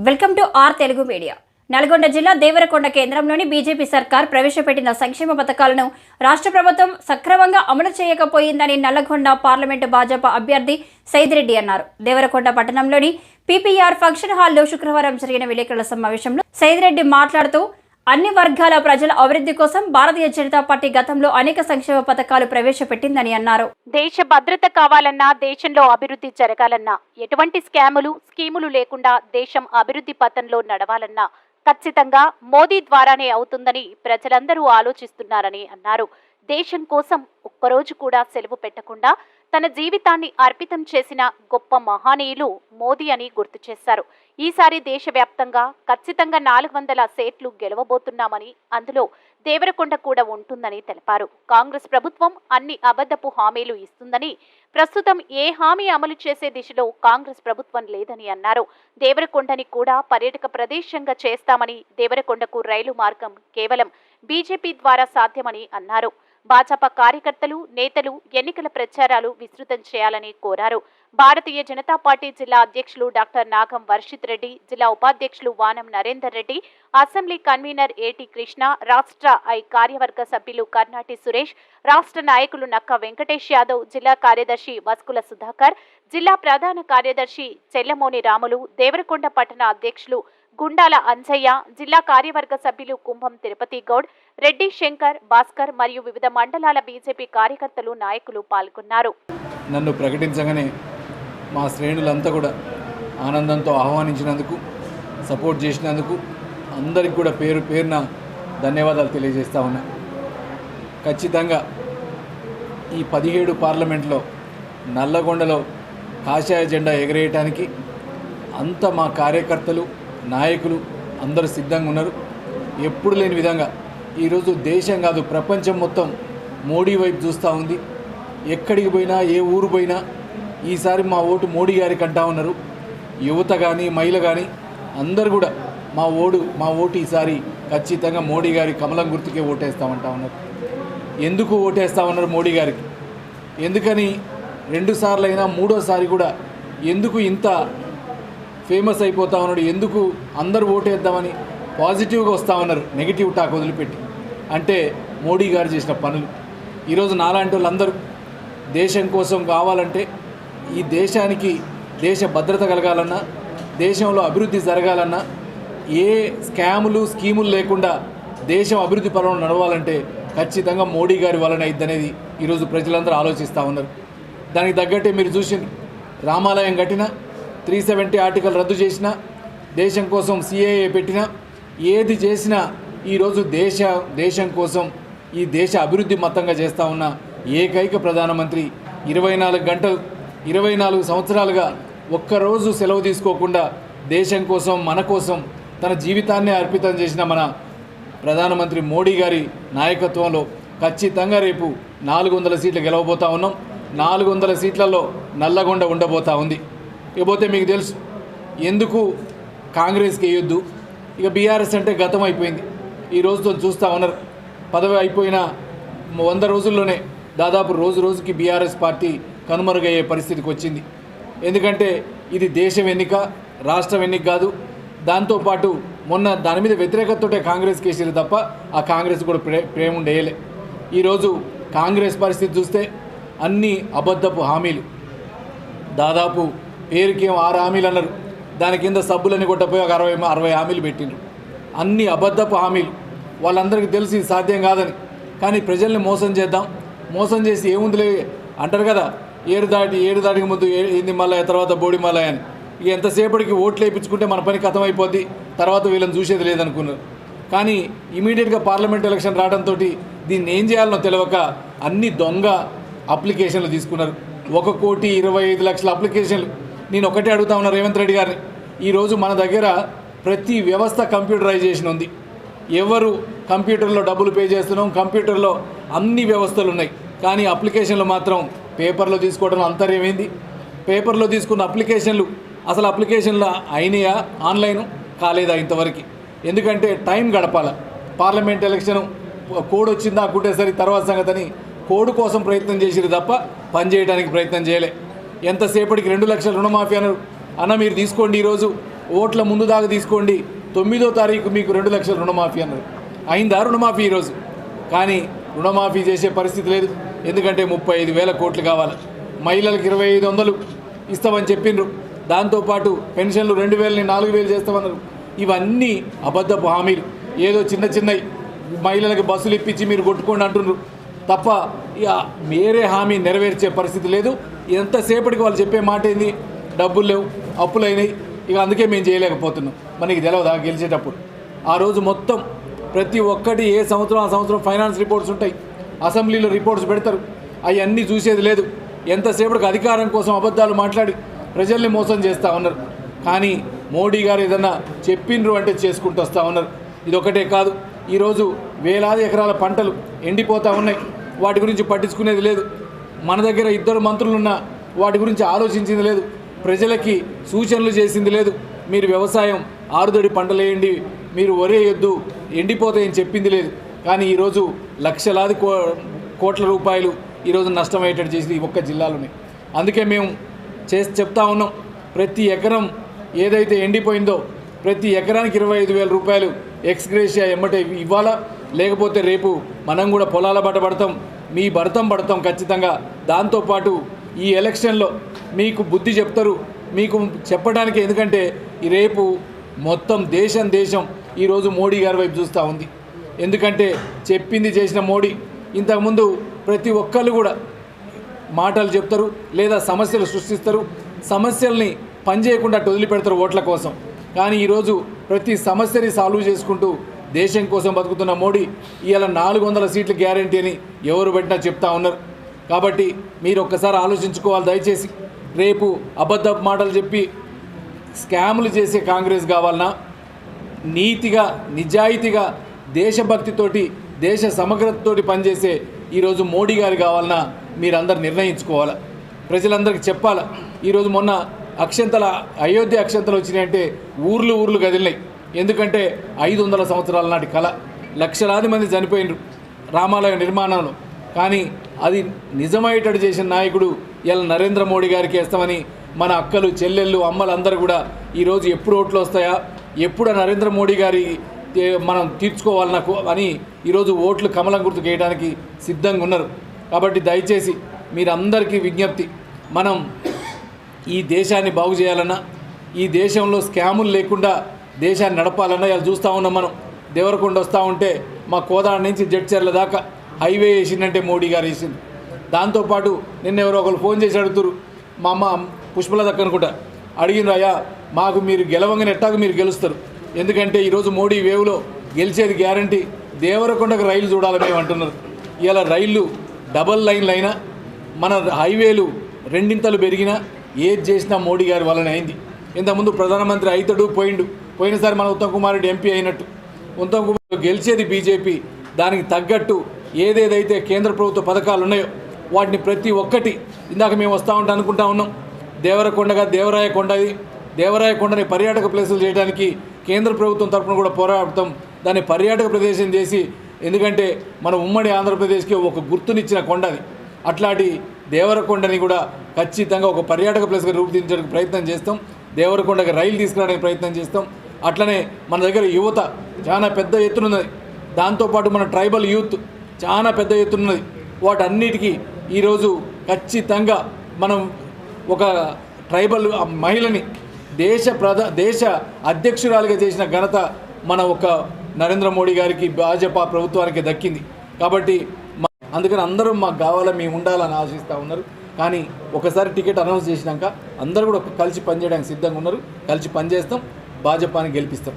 Welcome to our Telugu media. Nalgonda జిల్లా దేవరకొండ కేంద్రంలోని BJP సర్కార్ ప్రవేశపెట్టిన సంక్షేమ పథకాలను రాష్ట్ర ప్రభుత్వం సక్రమంగా అమలు చేయకపోయిందని నల్లగొండ పార్లమెంటు భాజపా అభ్యర్థి సైదిరెడ్డి అన్నారు. దేవరకొండ పట్టణంలోని పీపీఆర్ ఫంక్షన్ హాల్లో శుక్రవారం జరిగిన విలేకరుల సమావేశంలో సైదిరెడ్డి మాట్లాడుతూ అన్ని వర్గాల ప్రజల అభివృద్ధి కోసం భారతీయ జనతా పార్టీ గతంలో అనేక సంక్షేమ పథకాలు ప్రవేశపెట్టిందని అన్నారు. దేశ భద్రత కావాలన్నా, దేశంలో అభివృద్ధి జరగాలన్నా, ఎటువంటి స్కీములు లేకుండా దేశం అభివృద్ధి పథంలో నడవాలన్నా ఖచ్చితంగా మోదీ ద్వారానే అవుతుందని ప్రజలందరూ ఆలోచిస్తున్నారని అన్నారు. దేశం కోసం ఒక్కరోజు కూడా సెలవు పెట్టకుండా తన జీవితాన్ని అర్పితం చేసిన గొప్ప మహానీయులు మోదీ అని గుర్తు చేశారు. ఈసారి దేశవ్యాప్తంగా ఖచ్చితంగా 400 సీట్లు గెలవబోతున్నామని, అందులో దేవరకొండ కూడా ఉంటుందని తెలిపారు. కాంగ్రెస్ ప్రభుత్వం అన్ని అబద్ధపు హామీలు ఇస్తుందని, ప్రస్తుతం ఏ హామీ అమలు చేసే దిశలో కాంగ్రెస్ ప్రభుత్వం లేదని అన్నారు. దేవరకొండని కూడా పర్యాటక ప్రదేశంగా చేస్తామని, దేవరకొండకు రైలు మార్గం కేవలం బీజేపీ ద్వారా సాధ్యమని అన్నారు. భాజపా కార్యకర్తలు, నేతలు ఎన్నికల ప్రచారాలు విస్తృతం చేయాలని కోరారు. భారతీయ జనతా పార్టీ జిల్లా అధ్యక్షులు డాక్టర్ నాగం వర్షిత్ రెడ్డి, జిల్లా ఉపాధ్యక్షులు వానం నరేందర్ రెడ్డి, అసెంబ్లీ కన్వీనర్ ఏటి కృష్ణ, రాష్ట్ర కార్యవర్గ సభ్యులు కర్నాటి సురేష్, రాష్ట్ర నాయకులు నక్క వెంకటేష్ యాదవ్, జిల్లా కార్యదర్శి వస్కుల సుధాకర్, జిల్లా ప్రధాన కార్యదర్శి చెల్లమోని రాములు, దేవరకొండ పట్టణ అధ్యక్షులు గుండాల అంజయ్య, జిల్లా కార్యవర్గ సభ్యులు కుంభం తిరుపతి గౌడ్, రెడ్డి శంకర్, భాస్కర్ మరియు వివిధ మండలాల బీజేపీ కార్యకర్తలు, నాయకులు పాల్గొన్నారు. నన్ను ప్రకటించగానే మా శ్రేణులంతా కూడా ఆనందంతో ఆహ్వానించినందుకు, సపోర్ట్ చేసినందుకు అందరికి కూడా పేరు పేరున ధన్యవాదాలు తెలియజేస్తా ఉన్నా. ఖచ్చితంగా ఈ 17 పార్లమెంట్లో నల్లగొండలో కాషాయ జెండా ఎగరేయటానికి అంత మా కార్యకర్తలు, నాయకులు అందరూ సిద్ధంగా ఉన్నారు. ఎప్పుడు లేని విధంగా ఈరోజు దేశం కాదు ప్రపంచం మొత్తం మోడీ వైపు చూస్తూ ఉంది. ఎక్కడికి పోయినా, ఏ ఊరు పోయినా ఈసారి మా ఓటు మోడీ గారికి అంటా ఉన్నారు. యువత కానీ, మహిళ కానీ అందరు కూడా మా ఓటు ఈసారి ఖచ్చితంగా మోడీ గారి కమలం గుర్తుకే ఓటేస్తామంటా ఉన్నారు. ఎందుకు ఓటేస్తా ఉన్నారు మోడీ గారికి? ఎందుకని 2 సార్లు అయినా 3వ సారి కూడా ఎందుకు ఇంత ఫేమస్ అయిపోతా ఉన్నాడు? ఎందుకు అందరూ ఓటేద్దామని పాజిటివ్గా వస్తూ ఉన్నారు, నెగిటివ్ టాక్ వదిలిపెట్టి? అంటే మోడీ గారు చేసిన పనులు. ఈరోజు నాలాంటి వాళ్ళందరూ దేశం కోసం కావాలంటే, ఈ దేశానికి దేశ భద్రత కలగాలన్నా, దేశంలో అభివృద్ధి జరగాలన్నా, ఏ స్కీములు లేకుండా దేశం అభివృద్ధి పరంలో నడవాలంటే ఖచ్చితంగా మోడీ గారి వలన అయిద్దనేది ఈరోజు ప్రజలందరూ ఆలోచిస్తూ ఉన్నారు. దానికి తగ్గట్టే మీరు చూసిండ్రు, రామాలయం కట్టినా, 370 ఆర్టికల్ రద్దు చేసినా, దేశం కోసం సిఏఏ పెట్టినా, ఏది చేసినా ఈరోజు దేశం కోసం ఈ దేశ అభివృద్ధి మొత్తంగా చేస్తూ ఉన్న ఏకైక ప్రధానమంత్రి 24 గంటలు 24 సంవత్సరాలుగా ఒక్కరోజు సెలవు తీసుకోకుండా దేశం కోసం, మన కోసం తన జీవితాన్ని అర్పితం చేసిన మన ప్రధానమంత్రి మోడీ గారి నాయకత్వంలో ఖచ్చితంగా రేపు 400 సీట్లు గెలవబోతూ ఉన్నాం. 400 సీట్లలో నల్లగొండ ఉండబోతూ ఉంది. ఇకపోతే మీకు తెలుసు ఎందుకు కాంగ్రెస్కి వేయొద్దు, ఇక బీఆర్ఎస్ అంటే గతం అయిపోయింది. ఈ రోజుతో చూస్తూ ఉన్నారు, పదవి అయిపోయిన 100 రోజుల్లోనే దాదాపు రోజుకి బీఆర్ఎస్ పార్టీ కనుమరుగయ్యే పరిస్థితికి వచ్చింది. ఎందుకంటే ఇది దేశం ఎన్నిక, రాష్ట్రం ఎన్నిక కాదు. దాంతోపాటు మొన్న దాని మీద వ్యతిరేకతతోటే కాంగ్రెస్ కేసీలు తప్ప ఆ కాంగ్రెస్ కూడా ప్రేమ ఉండేయలే. ఈరోజు కాంగ్రెస్ పరిస్థితి చూస్తే అన్ని అబద్ధపు హామీలు. దాదాపు పేరుకేం 6 హామీలు అన్నారు, దాని కింద సబ్బులని కొట్టపోయి ఒక 60 హామీలు పెట్టిండ్రు. అన్ని అబద్ధపు హామీలు. వాళ్ళందరికీ తెలిసి సాధ్యం కాదని, కానీ ప్రజల్ని మోసం చేసి ఏముందిలే అంటారు కదా, ఏడు దాటికి ముందు ఏంది మళ్ళీ, తర్వాత బోడి మళ్ళీ అని. ఇక ఎంతసేపటికి ఓట్లు వేయించుకుంటే మన పని కథం అయిపోద్ది, తర్వాత వీళ్ళని చూసేది లేదనుకున్నారు. కానీ ఇమీడియట్గా పార్లమెంట్ ఎలక్షన్ రావడంతో దీన్ని ఏం చేయాలనో తెలియక అన్ని దొంగ అప్లికేషన్లు తీసుకున్నారు. 1,25,00,000 అప్లికేషన్లు. నేను ఒకటే అడుగుతా ఉన్నా రేవంత్ రెడ్డి గారిని, ఈరోజు మన దగ్గర ప్రతి వ్యవస్థ కంప్యూటరైజేషన్ ఉంది. ఎవరు కంప్యూటర్లో డబ్బులు పే చేస్తున్నాం, కంప్యూటర్లో అన్ని వ్యవస్థలు ఉన్నాయి, కానీ అప్లికేషన్లు మాత్రం పేపర్లో తీసుకోవడం అంతర్యమైంది. పేపర్లో తీసుకున్న అప్లికేషన్లు అసలు అప్లికేషన్లు అయినాయా, ఆన్లైన్ కాలేదా ఇంతవరకు? ఎందుకంటే టైం గడపాల. పార్లమెంట్ ఎలక్షన్ కోడ్ వచ్చిందా కుట్టేసరి తర్వాత సంగతని కోడ్ కోసం ప్రయత్నం చేసిరు తప్ప పనిచేయడానికి ప్రయత్నం చేయలే. ఎంతసేపటికి 2 లక్షల రుణమాఫీ అన్నారు. అన్న మీరు తీసుకోండి, ఈరోజు ఓట్ల ముందు దాకా తీసుకోండి, 9వ తారీఖు మీకు 2 లక్షల రుణమాఫీ అన్నారు. అయిందా రుణమాఫీ ఈరోజు? కానీ రుణమాఫీ చేసే పరిస్థితి లేదు. ఎందుకంటే 35,000 కోట్లు కావాలి. మహిళలకు 2,500 ఇస్తామని చెప్పిండ్రు. దాంతోపాటు పెన్షన్లు 2,000ని 4,000 చేస్తామన్నారు. ఇవన్నీ అబద్ధపు హామీలు. ఏదో చిన్న చిన్నవి మహిళలకు బస్సులు ఇప్పించి మీరు కొట్టుకోండి అంటున్నారు తప్ప ఇక వేరే హామీ నెరవేర్చే పరిస్థితి లేదు. ఎంతసేపటికి వాళ్ళు చెప్పే మాట ఏంది? డబ్బులు లేవు, అప్పులు అయినాయి, ఇక అందుకే మేము చేయలేకపోతున్నాం. మనకి తెలియదా గెలిచేటప్పుడు? ఆ రోజు మొత్తం ప్రతి ఒక్కటి ఏ సంవత్సరం ఆ సంవత్సరం ఫైనాన్స్ రిపోర్ట్స్ ఉంటాయి, అసెంబ్లీలో రిపోర్ట్స్ పెడతారు. అవన్నీ చూసేది లేదు. ఎంతసేపటికి అధికారం కోసం అబద్ధాలు మాట్లాడి ప్రజల్ని మోసం చేస్తూ ఉన్నారు. కానీ మోడీ గారు ఏదన్నా చెప్పిండ్రు అంటే చేసుకుంటూ వస్తూ ఉన్నారు. ఇదొకటే కాదు, ఈరోజు వేలాది ఎకరాల పంటలు ఎండిపోతూ ఉన్నాయి. వాటి గురించి పట్టించుకునేది లేదు. మన దగ్గర 2 మంత్రులున్నా వాటి గురించి ఆలోచించింది లేదు. ప్రజలకి సూచనలు చేసింది లేదు. మీరు వ్యవసాయం ఆరుదడి పంటలు వేయండి, మీరు వరేయొద్దు, ఎండిపోతాయని చెప్పింది లేదు. కానీ ఈరోజు లక్షలాది కోట్ల రూపాయలు ఈరోజు నష్టమయ్యేటట్టు చేసింది ఈ ఒక్క జిల్లాలోనే. అందుకే మేము చెప్తా ఉన్నాం, ప్రతి ఎకరం ఏదైతే ఎండిపోయిందో ప్రతి ఎకరానికి 25,000 రూపాయలు ఎక్స్గ్రేషియా ఎమ్మటే ఇవ్వాలా. లేకపోతే రేపు మనం కూడా పొలాల బాట పడతాం, మీ భరతం పడతాం ఖచ్చితంగా. దాంతోపాటు ఈ ఎలక్షన్లో మీకు బుద్ధి చెప్తారు. మీకు చెప్పడానికి, ఎందుకంటే ఈ రేపు మొత్తం దేశం ఈరోజు మోడీ గారి వైపు చూస్తూ ఉంది. ఎందుకంటే చెప్పింది చేసిన మోడీ. ఇంతకుముందు ప్రతి ఒక్కళ్ళు కూడా మాటలు చెప్తారు లేదా సమస్యలు సృష్టిస్తారు, సమస్యల్ని పనిచేయకుండా వదిలిపెడతారు ఓట్ల కోసం. కానీ ఈరోజు ప్రతి సమస్యని సాల్వ్ చేసుకుంటూ దేశం కోసం బతుకుతున్న మోడీ ఇవాళ 400 సీట్ల గ్యారంటీ అని ఎవరు పెట్టినా చెప్తా ఉన్నారు. కాబట్టి మీరు ఒక్కసారి ఆలోచించుకోవాలి దయచేసి. రేపు అబద్ధపు మాటలు చెప్పి స్కాములు చేసే కాంగ్రెస్ కావాలన్నా, నీతిగా నిజాయితీగా దేశభక్తితోటి దేశ సమగ్రతతోటి పనిచేసే ఈరోజు మోడీ గారు కావాలన్నా మీరందరూ నిర్ణయించుకోవాలా. ప్రజలందరికీ చెప్పాలా. ఈరోజు మొన్న అయోధ్య అక్షంతలు వచ్చినాయంటే ఊర్లు కదిలినాయి. ఎందుకంటే 500 సంవత్సరాల నాటి కళ, లక్షలాది మంది చనిపోయినరు రామాలయ నిర్మాణంలో. కానీ అది నిజమయ్యేటట్టు చేసిన నాయకుడు ఇలా నరేంద్ర మోడీ గారికి వేస్తామని మన అక్కలు చెల్లెళ్ళు అమ్మలు అందరూ కూడా ఈరోజు ఎప్పుడు ఓట్లు వస్తాయా, ఎప్పుడు నరేంద్ర మోడీ గారి మనం తీర్చుకోవాలన్నా అని ఈరోజు ఓట్లు కమలం గుర్తుకు వేయడానికి సిద్ధంగా ఉన్నారు. కాబట్టి దయచేసి మీరందరికీ విజ్ఞప్తి, మనం ఈ దేశాన్ని బాగు చేయాలన్నా, ఈ దేశంలో స్కాములు లేకుండా దేశాన్ని నడపాలన్నా ఇలా చూస్తూ ఉన్నాం. మనం దేవరకొండ వస్తూ ఉంటే మా కోదాడ నుంచి జడ్చర్ల దాకా హైవే వేసిందంటే మోడీ గారు వేసింది. దాంతోపాటు నిన్న ఎవరో ఒకరు ఫోన్ చేసి అడుగుతారు, మా అమ్మ పుష్పలత అనుకుంటా అడిగిన అయ్యా మాకు మీరు గెలవంగానే ఎట్టాకు మీరు గెలుస్తారు, ఎందుకంటే ఈరోజు మోడీ వేవ్లో గెలిచేది గ్యారంటీ, దేవరకొండకు రైలు చూడాలి మేము అంటున్నారు. ఇలా రైళ్ళు డబల్ లైన్లు అయినా, మన హైవేలు 2 ఇంతలు పెరిగినా, ఏది చేసినా మోడీ గారి వల్లనే అయింది. ఇంతకుముందు ప్రధానమంత్రి అవుతాడు పోయినసారి మన ఉత్తమ్ కుమార్ రెడ్డి ఎంపీ అయినట్టు. ఉత్తమ్ కుమార్ గెలిచేది బీజేపీ, దానికి తగ్గట్టు ఏదేదైతే కేంద్ర ప్రభుత్వ పథకాలు ఉన్నాయో వాటిని ప్రతి ఒక్కటి ఇందాక మేము వస్తూ ఉంటే అనుకుంటా ఉన్నాం. దేవరకొండగా దేవరాయకొండని పర్యాటక ప్లేసులు చేయడానికి కేంద్ర ప్రభుత్వం తరఫున కూడా పోరాడతాం. దాన్ని పర్యాటక ప్రదేశం చేసి, ఎందుకంటే మన ఉమ్మడి ఆంధ్రప్రదేశ్కి ఒక గుర్తునిచ్చిన కొండ అది. అట్లాంటి దేవరకొండని కూడా ఖచ్చితంగా ఒక పర్యాటక ప్లేస్గా రూపుదిద్దేందుకు ప్రయత్నం చేస్తాం. దేవరకొండకి రైలు తీసుకురావడానికి ప్రయత్నం చేస్తాం. అట్లనే మన దగ్గర యువత చాలా పెద్ద ఎత్తునున్నది. దాంతోపాటు మన ట్రైబల్ యూత్ చాలా పెద్ద ఎత్తునున్నది. వాటన్నిటికీ ఈరోజు ఖచ్చితంగా మనం ఒక ట్రైబల్ మహిళని దేశ అధ్యక్షురాలిగా చేసిన ఘనత మన ఒక నరేంద్ర మోడీ గారికి, భాజపా ప్రభుత్వానికి దక్కింది. కాబట్టి అందుకని అందరూ మాకు కావాలా, మేము ఉండాలని ఆశిస్తూ ఉన్నారు. కానీ ఒకసారి టికెట్ అనౌన్స్ చేసినాక అందరూ కూడా కలిసి పనిచేయడానికి సిద్ధంగా ఉన్నారు. కలిసి పనిచేస్తాం, భాజపాని గెలిపిస్తాం.